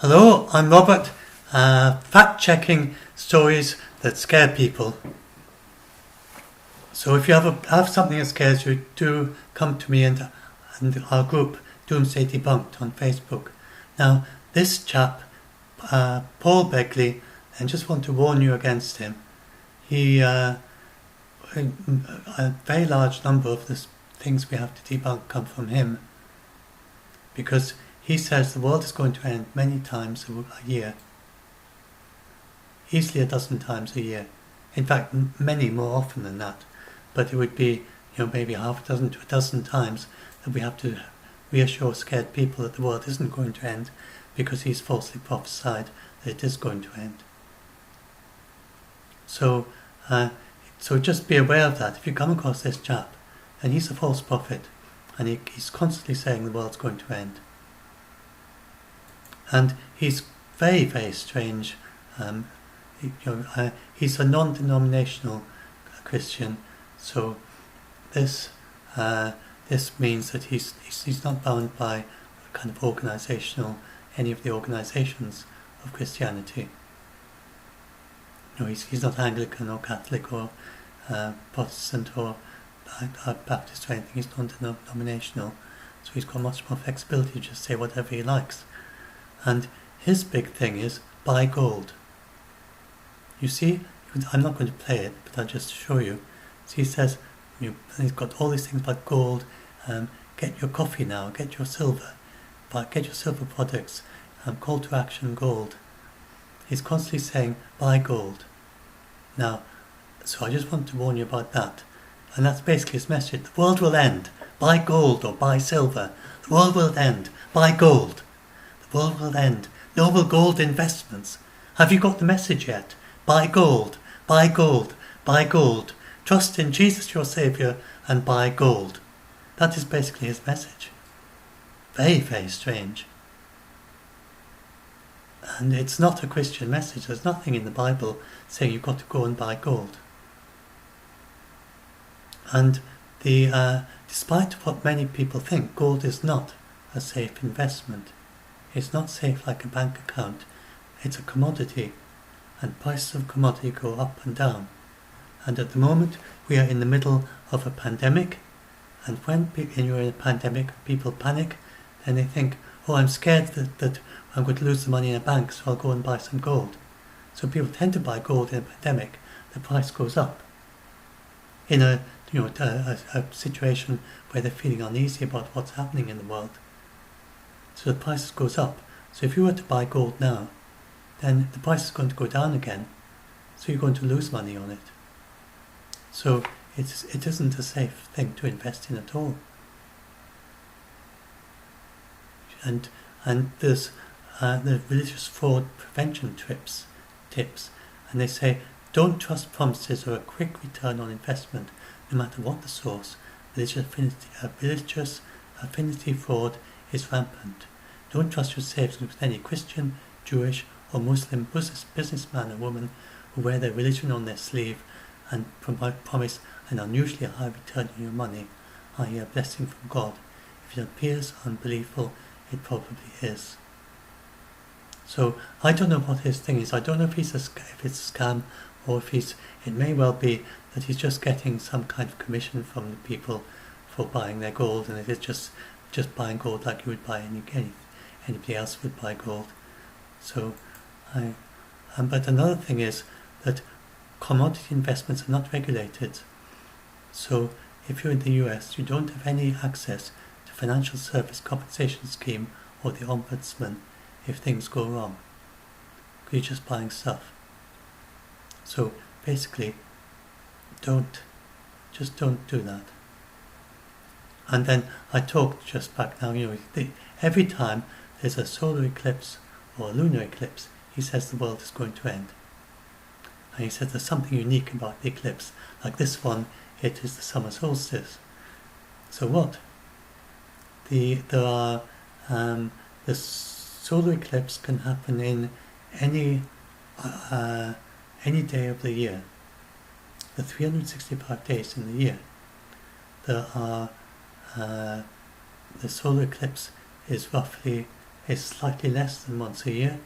Hello, I'm Robert, fact-checking stories that scare people. So if you have something that scares you, do come to me and our group, Doomsday Debunked, on Facebook. Now, this chap, Paul Begley, and just want to warn you against him. A very large number of the things we have to debunk come from him, because he says the world is going to end many times a year. Easily a dozen times a year. In fact, many more often than that. But it would be, maybe half a dozen to a dozen times that we have to reassure scared people that the world isn't going to end, because he's falsely prophesied that it is going to end. So just be aware of that. If you come across this chap, and he's a false prophet, and he's constantly saying the world's going to end. And he's very, very strange. He's a non-denominational Christian, so this means that he's not bound by kind of any of the organizations of Christianity. He's not Anglican or Catholic or Protestant or Baptist or anything. He's non-denominational, so he's got much more flexibility to just say whatever he likes. And his big thing is buy gold. You see, I'm not going to play it, but I'll just show you. So he says, he's got all these things about gold. Get your coffee now, get your silver, get your silver products. Call to action, gold. He's constantly saying buy gold. Now, so I just want to warn you about that. And that's basically his message. The world will end. Buy gold or buy silver. The world will end. Buy gold. The world will end. Noble gold investments. Have you got the message yet? Buy gold. Buy gold. Buy gold. Trust in Jesus your Saviour and buy gold. That is basically his message. Very, very strange. And it's not a Christian message. There's nothing in the Bible saying you've got to go and buy gold. And despite what many people think, gold is not a safe investment. It's not safe like a bank account. It's a commodity, and prices of commodity go up and down. And at the moment, we are in the middle of a pandemic, and when you're in a pandemic, people panic, and they think, oh, I'm scared that I'm going to lose the money in a bank, so I'll go and buy some gold. So people tend to buy gold in a pandemic. The price goes up. In a situation where they're feeling uneasy about what's happening in the world. So the price goes up. So if you were to buy gold now, then the price is going to go down again. So you're going to lose money on it. So it isn't a safe thing to invest in at all. And there's the religious fraud prevention tips, and they say don't trust promises or a quick return on investment, no matter what the source. Religious affinity fraud is rampant. Don't trust your savings with any Christian, Jewish or Muslim businessman or woman who wear their religion on their sleeve and promise an unusually high return on your money, i.e. a blessing from God. If it appears unbelievable, it probably is. So I don't know what his thing is. I don't know if it's a scam, or if it may well be that he's just getting some kind of commission from the people for buying their gold, and it is just buying gold like you would buy anybody else would buy gold. So but another thing is that commodity investments are not regulated. So if you're in the US, you don't have any access to financial service compensation scheme or the ombudsman if things go wrong. You're just buying stuff. So basically, don't do that. And then I talked just back now, every time there's a solar eclipse or a lunar eclipse, he says the world is going to end. And he says there's something unique about the eclipse. Like this one, it is the summer solstice. So what? The solar eclipse can happen in any day of the year. The 365 days in the year, there are the solar eclipse is roughly is slightly less than once a year.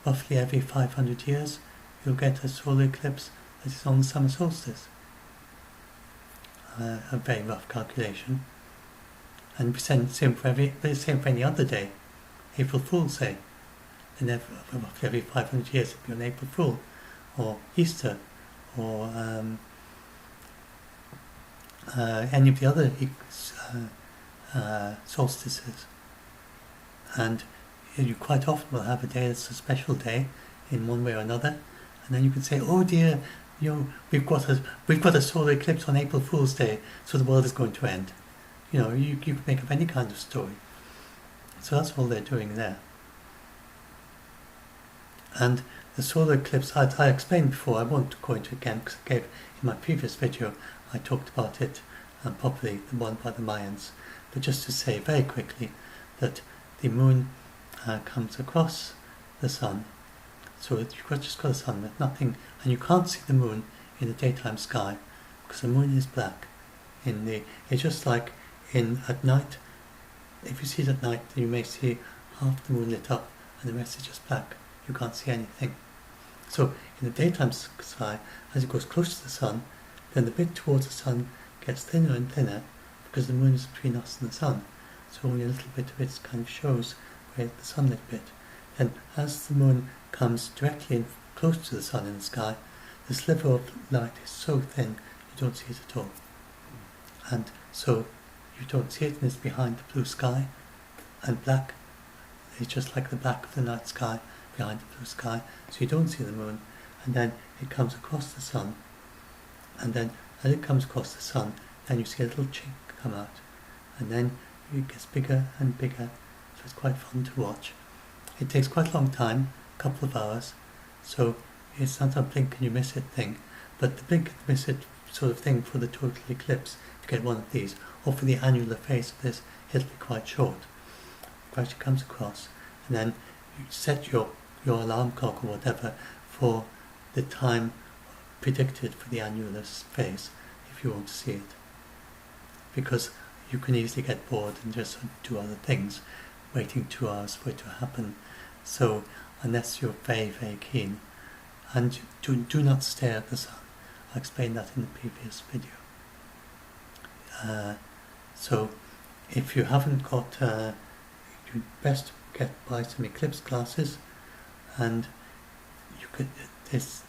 Roughly every 500 years you'll get a solar eclipse that is on the summer solstice. A very rough calculation. And same for any other day. April Fool's Day. And roughly every 500 years it'll be on April Fool, or Easter, or any of the other solstices. And you quite often will have a day that's a special day in one way or another, and then you can say, oh dear, we've got a solar eclipse on April Fool's Day, so the world is going to end. You can make up any kind of story. So that's all they're doing there. And the solar eclipse, I explained before, I won't go into it again because I gave in my previous video, I talked about it properly, the one by the Mayans. But just to say very quickly that the moon comes across the sun. So you've just got the sun with nothing, and you can't see the moon in the daytime sky because the moon is black. It's just like at night. If you see it at night, then you may see half the moon lit up and the rest is just black. You can't see anything. So in the daytime sky, as it goes close to the sun, then the bit towards the sun gets thinner and thinner because the moon is between us and the sun. So only a little bit of it kind of shows where the sunlit bit. Then as the moon comes directly in close to the sun in the sky, the sliver of light is so thin you don't see it at all. And so you don't see it, and it's behind the blue sky, and black is just like the black of the night sky behind the blue sky, so you don't see the moon. And then it comes across the sun, and then as it comes across the sun, then you see a little chink come out, and then it gets bigger and bigger, so it's quite fun to watch. It takes quite a long time, a couple of hours, so it's not a blink and you miss it thing, but the blink and miss it sort of thing for the total eclipse, if you get one of these, or for the annular phase of this, it'll be quite short. It actually comes across, and then you set your alarm clock or whatever for the time predicted for the annular phase if you want to see it, because you can easily get bored and just do other things waiting 2 hours for it to happen. So unless you're very, very keen, and do not stare at the sun. I explained that in the previous video. So if you haven't got, you best buy some eclipse glasses, and there's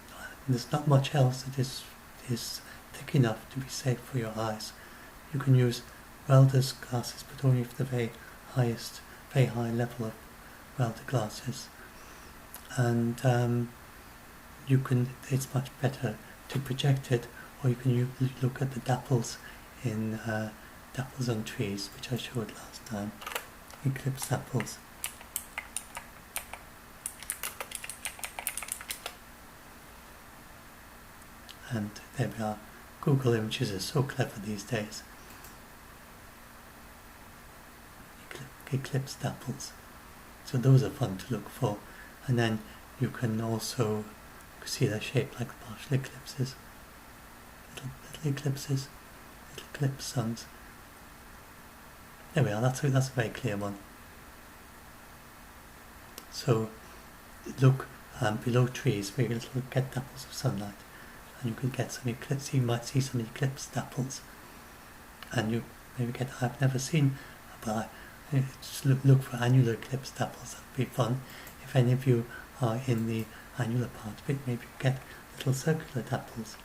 not much else that is thick enough to be safe for your eyes. You can use welder's glasses, but only for the very high level of welder glasses. And it's much better to project it, or you can look at the dapples in dapples on trees, which I showed last time, eclipse dapples. And there we are. Google Images is so clever these days. Eclipse dapples. So those are fun to look for. And then you can also see their shape like partial eclipses. Little eclipses. Little eclipse suns. There we are, that's a very clear one. So look below trees where you get dapples of sunlight, and you could get some eclipse. You might see some eclipse dapples, and you maybe get. I've never seen, but just look for annular eclipse dapples. That'd be fun. If any of you are in the annular part of it, maybe you get little circular dapples.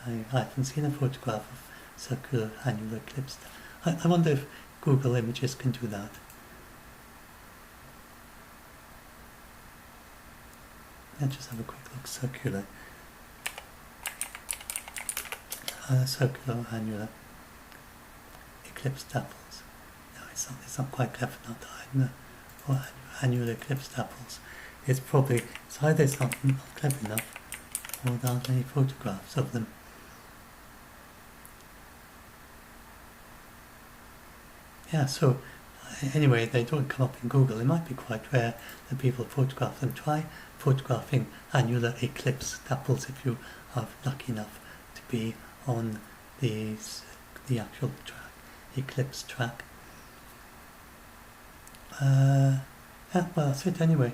I haven't seen a photograph of circular annular eclipse. I wonder if Google Images can do that. Let's just have a quick look. Circular annular eclipse dapples. No, it's not quite clever enough to hide the or annular eclipse dapples. It's either it's not clever enough, or there aren't any photographs of them. Yeah, so anyway, they don't come up in Google. It might be quite rare that people photograph them. Try photographing annular eclipse dapples if you are lucky enough to be on the actual track, eclipse track. well, that's it anyway.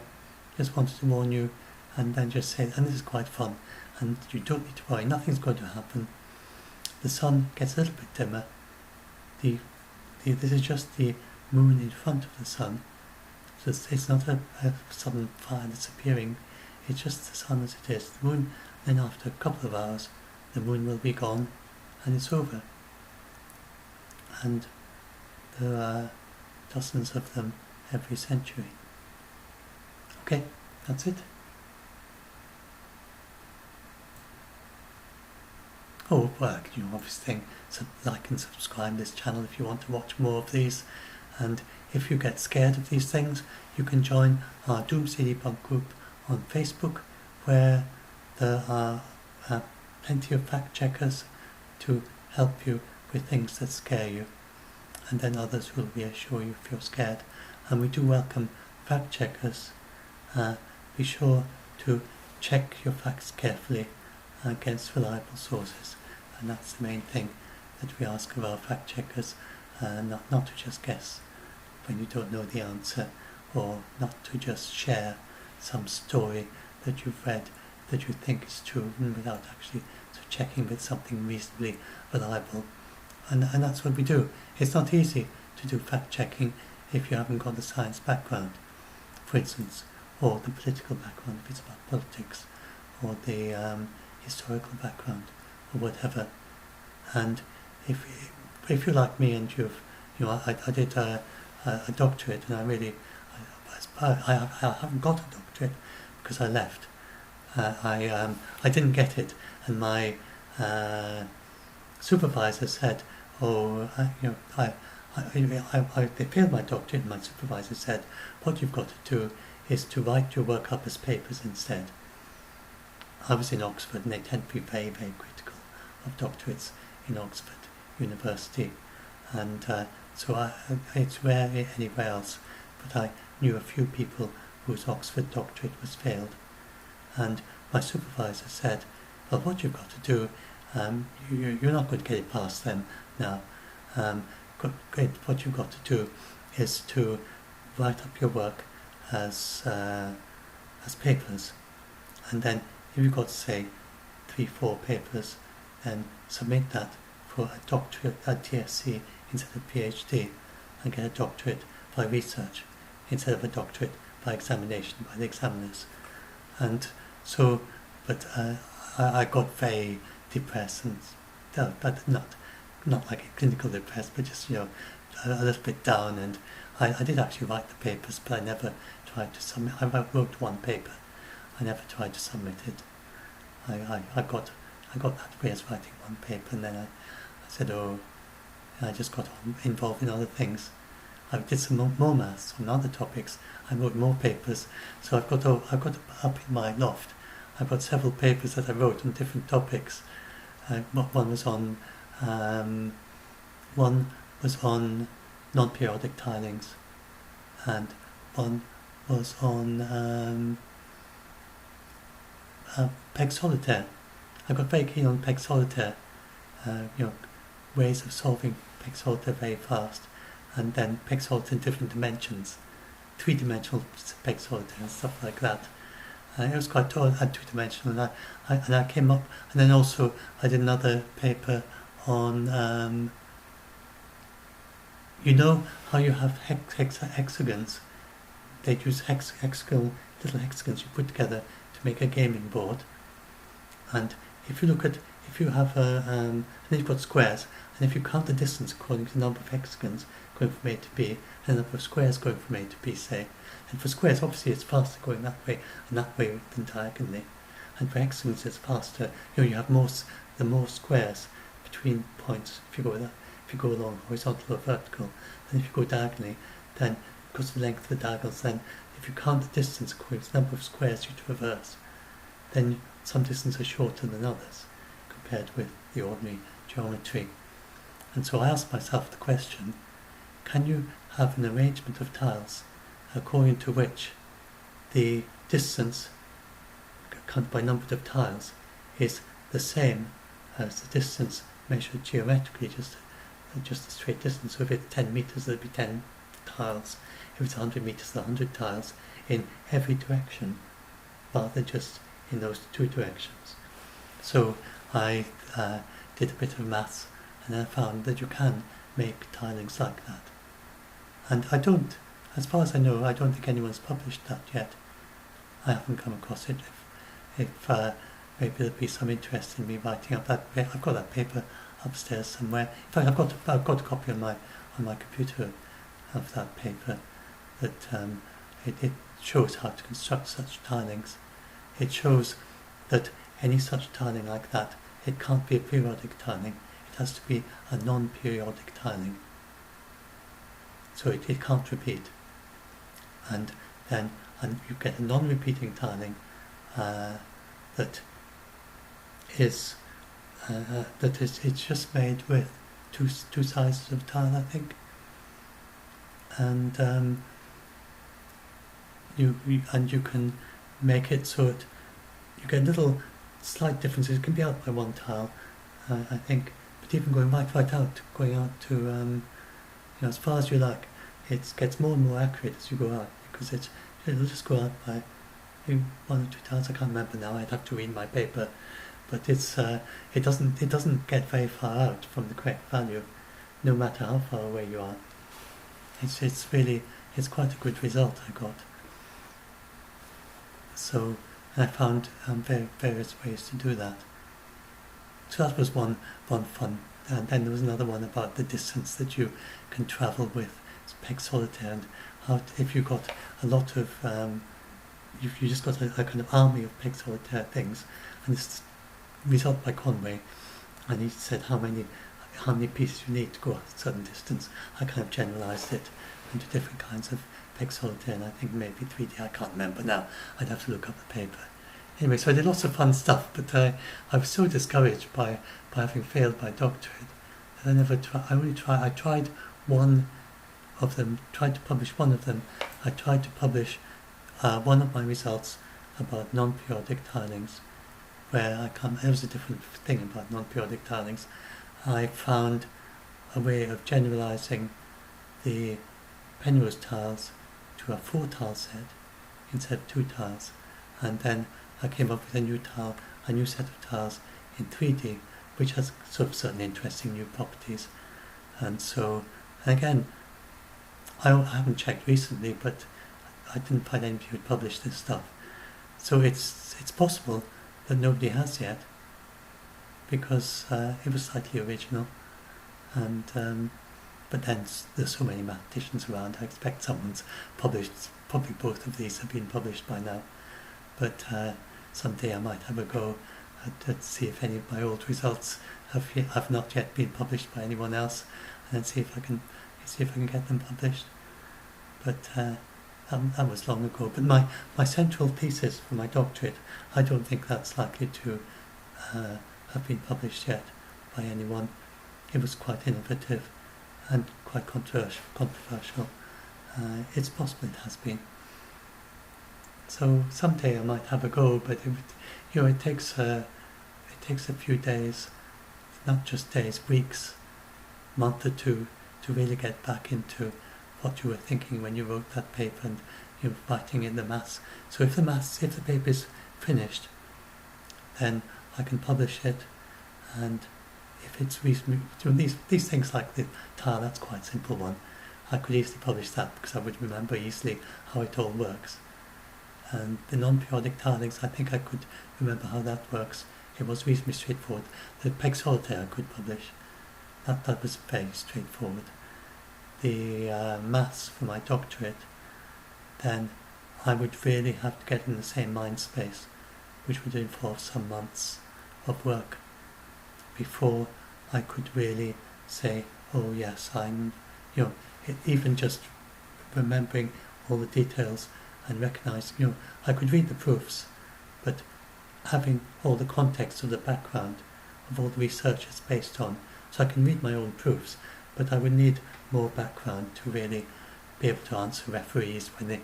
Just wanted to warn you, and then just say, and this is quite fun, and you don't need to worry, nothing's going to happen. The sun gets a little bit dimmer. This is just the moon in front of the sun. So it's not a sudden fire that's appearing, it's just the sun as it is. The moon, then after a couple of hours, the moon will be gone, and it's over. And there are dozens of them every century. Okay, that's it. Oh, well, you know, obviously, so like and subscribe this channel if you want to watch more of these. And if you get scared of these things, you can join our Doomsday Debug group on Facebook, where there are plenty of fact checkers to help you with things that scare you, and then others will reassure you if you're scared. And we do welcome fact checkers. Be sure to check your facts carefully against reliable sources, and that's the main thing that we ask of our fact checkers, not to just guess when you don't know the answer, or not to just share some story that you've read that you think is true without actually checking with something reasonably reliable. And that's what we do. It's not easy to do fact checking if you haven't got the science background, for instance, or the political background if it's about politics, or the historical background, or whatever. And if you're like me and I did a doctorate, and I haven't got a doctorate because I left. I didn't get it, and my supervisor said, they failed my doctorate, and my supervisor said, what you've got to do is to write your work up as papers instead. I was in Oxford, and they tend to be very, very critical of doctorates in Oxford University, and so it's rare anywhere else, but I knew a few people whose Oxford doctorate was failed. And my supervisor said, well, what you've got to do, you're not going to get it past them now. What you've got to do is to write up your work as papers, and then if you've got, say, 3-4 papers, then submit that for a doctorate at TSC instead of PhD, and get a doctorate by research instead of a doctorate by examination by the examiners. And so, but I got very depressed, and but not like a clinical depressed, but just a little bit down. And I did actually write the papers, but I never tried to submit. I wrote one paper. I never tried to submit it. I got that way as writing one paper, and then I said, and I just got involved in other things. I did some more maths on other topics. I wrote more papers, so I've got up in my loft. I've got several papers that I wrote on different topics. One was on non-periodic tilings, and one was on peg solitaire. I got very keen on peg solitaire, ways of solving peg solitaire very fast, and then peg solitaire in different dimensions, 3-dimensional peg solitaire and stuff like that. It was quite tall and 2-dimensional, and I came up, and then also I did another paper on, how you have hexagons. They use little hexagons you put together to make a gaming board. And if you have then you've got squares, and if you count the distance according to the number of hexagons going from A to B, and the number of squares going from A to B, say, and for squares obviously it's faster going that way and that way than diagonally, and for hexagons it's faster. You have the more squares between points if you go along horizontal or vertical, and if you go diagonally, then because of the length of the diagonals, then if you count the distance according to the number of squares you traverse, then some distances are shorter than others compared with the ordinary geometry. And so I asked myself the question, can you have an arrangement of tiles according to which the distance counted by number of tiles is the same as the distance measured geometrically, just a straight distance. So if it's 10 meters, it'll be 10 tiles, if it's 100 meters, 100 tiles in every direction, rather than just in those two directions. So I did a bit of maths, and I found that you can make tilings like that. And I don't, as far as I know, I don't think anyone's published that yet. I haven't come across it. If maybe there'll be some interest in me writing up that. I've got that paper upstairs somewhere. In fact, I've got a copy on my computer of that paper. That it shows how to construct such tilings. It shows that any such tiling like that, it can't be a periodic tiling. It has to be a non-periodic tiling. So it can't repeat. And then you get a non-repeating tiling that is it's just made with two sizes of tile, I think. And you can make it so that you get little slight differences. It can be out by one tile, I think, but even going right out to as far as you like, it gets more and more accurate as you go out, because it'll just go out by one or two tiles. I can't remember now. I'd have to read my paper, but it doesn't get very far out from the correct value, no matter how far away you are. It's quite a good result I got. So I found various ways to do that. So that was one fun. And then there was another one about the distance that you can travel with peg solitaire, and how if you got a lot of you just got a kind of army of peg solitaire things, and this result by Conway, and he said how many pieces you need to go a certain distance. I kind of generalised it into different kinds of peg solitaire, and I think maybe 3D, I can't remember now, I'd have to look up the paper. Anyway, so I did lots of fun stuff, but I was so discouraged by having failed my doctorate that I never tried. I tried one of them, tried to publish one of them. I tried to publish one of my results about non-periodic tilings, where it was a different thing about non-periodic tilings. I found a way of generalizing the Penrose tiles to a 4-tile set instead of 2 tiles, and then I came up with a new set of tiles in 3D, which has sort of certain interesting new properties. And again, I haven't checked recently, but I didn't find anybody who'd published this stuff. So it's possible that nobody has yet, because it was slightly original, and but then there's so many mathematicians around. I expect someone's published. Probably both of these have been published by now, but someday I might have a go at see if any of my old results have not yet been published by anyone else, and then see if I can get them published. But that was long ago. But my central thesis for my doctorate, I don't think that's likely to have been published yet by anyone. It was quite innovative and quite controversial. It's possible it has been. So someday I might have a go, but it takes a few days, not just days, weeks, month or two, to really get back into what you were thinking when you wrote that paper, and you're writing in the maths. So if the paper is finished, then I can publish it, and if it's reasonably, these things like the tile, that's quite a simple one. I could easily publish that because I would remember easily how it all works. And the non-periodic tilings, I think I could remember how that works. It was reasonably straightforward. The peg solitaire I could publish. That was very straightforward. The maths for my doctorate, then I would really have to get in the same mind space, which would involve some months of work before I could really say, oh yes, even just remembering all the details and recognizing, I could read the proofs, but having all the context of the background of all the research it's based on, so I can read my own proofs, but I would need more background to really be able to answer referees when they,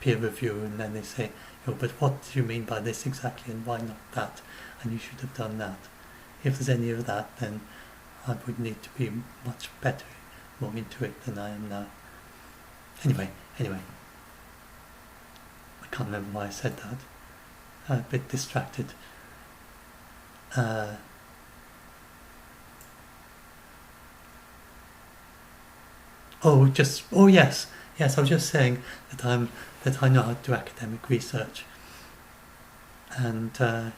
peer review, and then they say, but what do you mean by this exactly, and why not that, and you should have done that. If there's any of that, then I would need to be much better, more into it than I am now. Anyway, I can't remember why I said that. I'm a bit distracted. Yes, I was just saying that I know how to do academic research, and that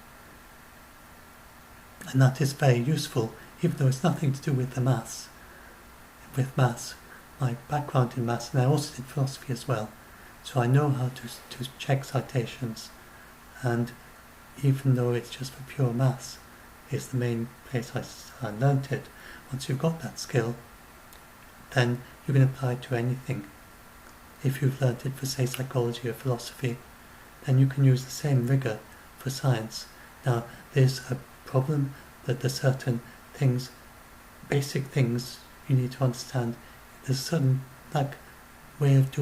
is very useful, even though it's nothing to do with the maths. With maths, my background in maths, and I also did philosophy as well, so I know how to check citations, and even though it's just for pure maths, is the main place I learnt it. Once you've got that skill, then you can apply it to anything. If you've learnt it for, say, psychology or philosophy, then you can use the same rigour for science. Now, there's a problem that there's certain things, basic things you need to understand. There's a certain way of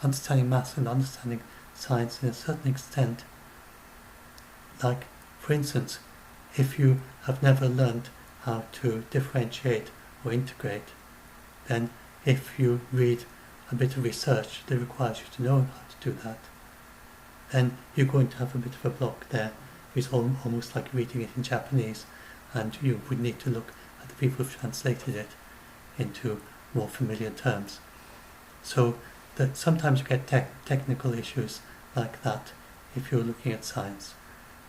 understanding maths and understanding science in a certain extent. Like, for instance, if you have never learned how to differentiate or integrate, then if you read a bit of research that requires you to know how to do that, then you're going to have a bit of a block there. It's almost like reading it in Japanese, and you would need to look at the people who've translated it into more familiar terms. So that sometimes you get technical issues like that if you're looking at science.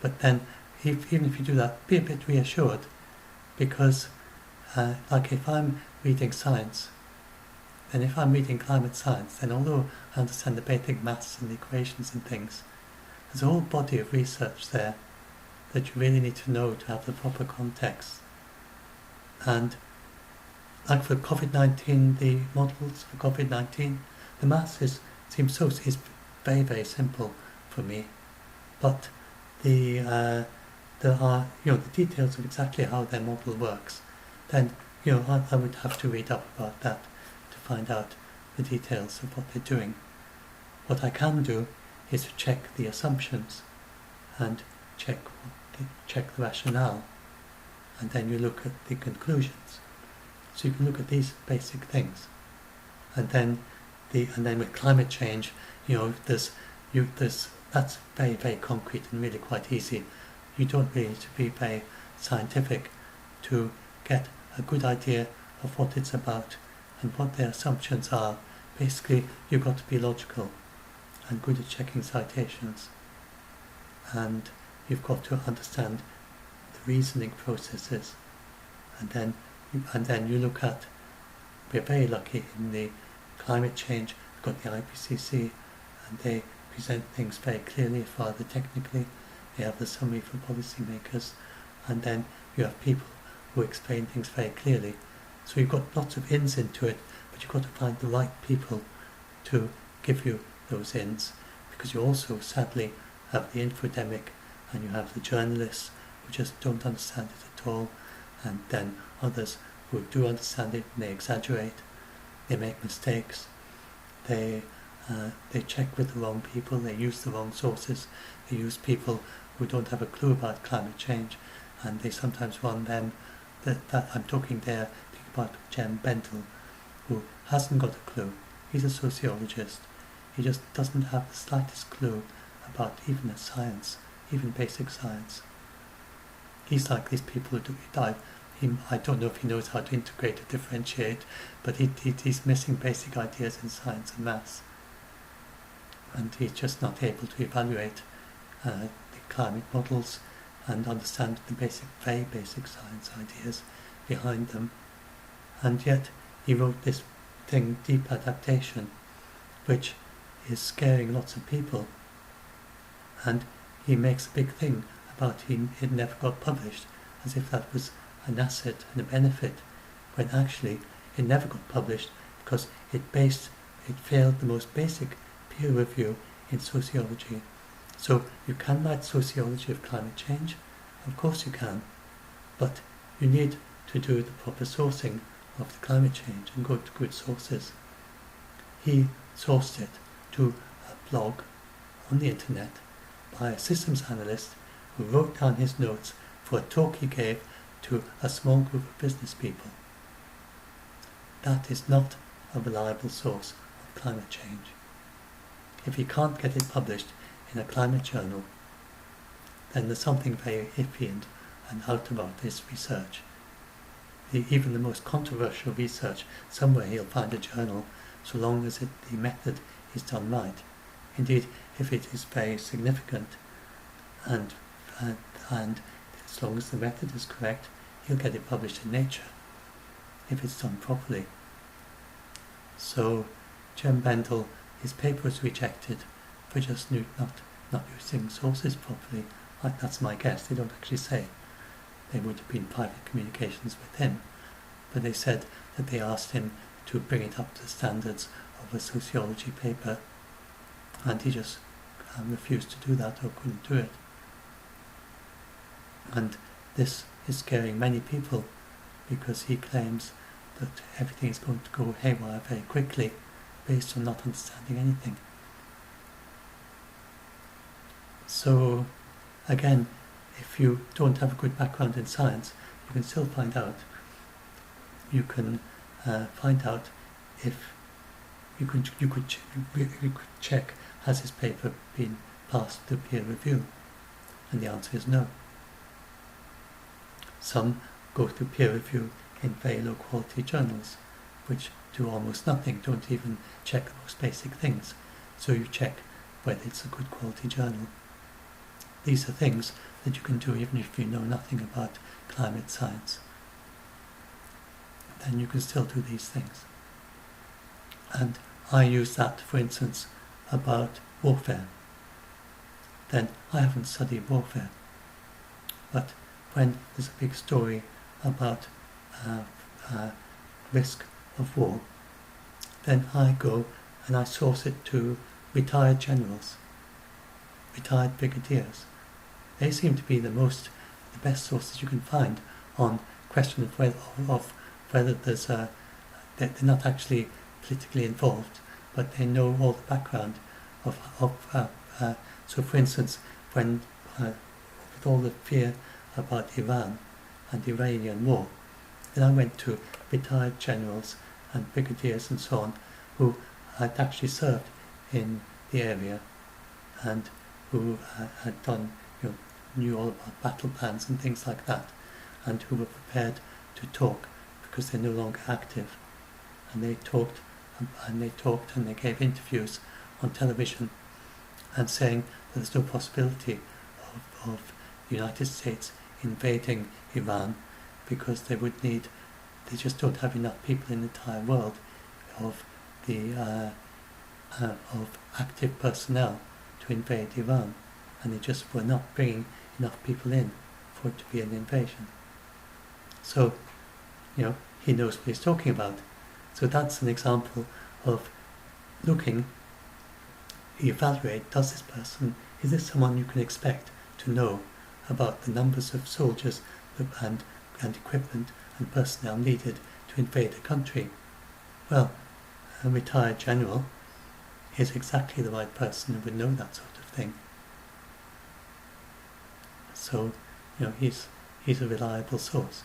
But then, even if you do that, be a bit reassured, because if I'm reading science, then if I'm reading climate science, then although I understand the basic maths and the equations and things, there's a whole body of research there that you really need to know to have the proper context. And like for COVID-19, the models for COVID-19, the maths is very, very simple for me, but there are the details of exactly how their model works. Then I would have to read up about that to find out the details of what they're doing. What I can do is to check the assumptions and check the rationale, and then you look at the conclusions. So you can look at these basic things, and then with climate change, that's very, very concrete and really quite easy. You don't really need to be very scientific to get a good idea of what it's about and what their assumptions are. Basically, you've got to be logical and good at checking citations, and you've got to understand the reasoning processes, and then you look at, we're very lucky in the climate change, we've got the IPCC, and they present things very clearly, rather technically. They have the summary for policymakers, and then you have people who explain things very clearly. So you've got lots of ins into it, but you've got to find the right people to give you those ins, because you also sadly have the infodemic, and you have the journalists who just don't understand it at all, and then others who do understand it and they exaggerate, they make mistakes, they check with the wrong people, they use the wrong sources, they use people who don't have a clue about climate change, and they sometimes run them. That I'm talking about Jem Bentel, who hasn't got a clue. He's a sociologist. He just doesn't have the slightest clue about even science, even basic science. He's like these people who die. I don't know if he knows how to integrate or differentiate, but he's missing basic ideas in science and maths. And he's just not able to evaluate the climate models and understand the very basic science ideas behind them. And yet he wrote this thing, Deep Adaptation, which is scaring lots of people. And he makes a big thing about it never got published, as if that was an asset and a benefit, when actually it never got published because it failed the most basic peer review in sociology. So you can write sociology of climate change, of course you can, but you need to do the proper sourcing of the climate change and go to good sources. He sourced it to a blog on the internet by a systems analyst who wrote down his notes for a talk he gave to a small group of business people. That is not a reliable source climate change. If he can't get it published in a climate journal, then there's something very iffy and out about this research. Even the most controversial research, somewhere he'll find a journal, so long as the method is done right. Indeed, if it is very significant and as long as the method is correct, he'll get it published in Nature, if it's done properly. So, Jem Bendel, his paper was rejected for just not using sources properly. That's my guess. They don't actually say. They would have been private communications with him, but they said that they asked him to bring it up to the standards of a sociology paper, and he just refused to do that or couldn't do it. And this is scaring many people because he claims that everything is going to go haywire very quickly based on not understanding anything. So again, if you don't have a good background in science, you can still find out. You can find out if you could check, has his paper been passed through peer review, and the answer is no. Some go through peer review in very low quality journals, which do almost nothing, don't even check the most basic things. So you check whether it's a good quality journal. These are things that you can do even if you know nothing about climate science. Then you can still do these things. And I use that, for instance, about warfare. Then I haven't studied warfare, but when there's a big story about risk of war, then I go and I source it to retired generals, retired brigadiers. They seem to be the best sources you can find on question of whether there's they're not actually politically involved, but they know all the background so for instance, when with all the fear about Iran and the Iranian war, then I went to retired generals and brigadiers and so on who had actually served in the area and who had done, knew all about battle plans and things like that, and who were prepared to talk because they're no longer active. And they talked and they gave interviews on television and saying that there's no possibility of the United States invading Iran because they just don't have enough people in the entire world of active personnel to invade Iran, and they just were not bringing enough people in for it to be an invasion. So, he knows what he's talking about. So that's an example of looking, you evaluate, is this someone you can expect to know about the numbers of soldiers and equipment and personnel needed to invade a country? Well, a retired general is exactly the right person who would know that sort of thing. So, he's a reliable source.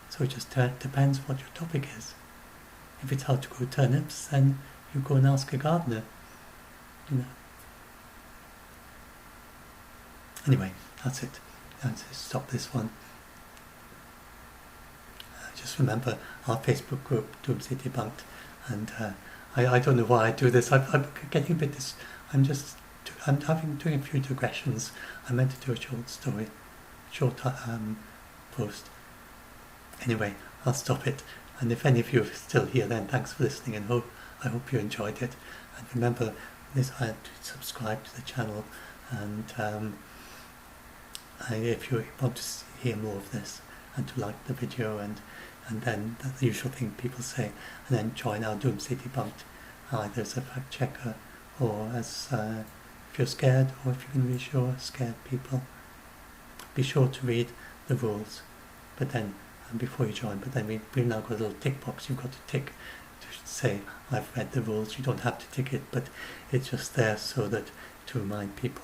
So it just depends what your topic is. If it's how to grow turnips, then you go and ask a gardener. Anyway, that's it. Let's stop this one. Just remember our Facebook group, Doomsday Debunked, and I don't know why I do this. I'm getting a bit I'm doing a few digressions. I meant to do a short post. Anyway, I'll stop it. And if any of you are still here, then thanks for listening, and I hope you enjoyed it. And remember, I had to subscribe to the channel, and if you want to hear more of this, and to like the video, and then the usual thing people say, and then join our Doomsday Debunked, either as a fact checker or as if you're scared, or if you can reassure scared people. Be sure to read the rules, but then before you join. But then we've now got a little tick box you've got to tick to say I've read the rules. You don't have to tick it, but it's just there so that to remind people.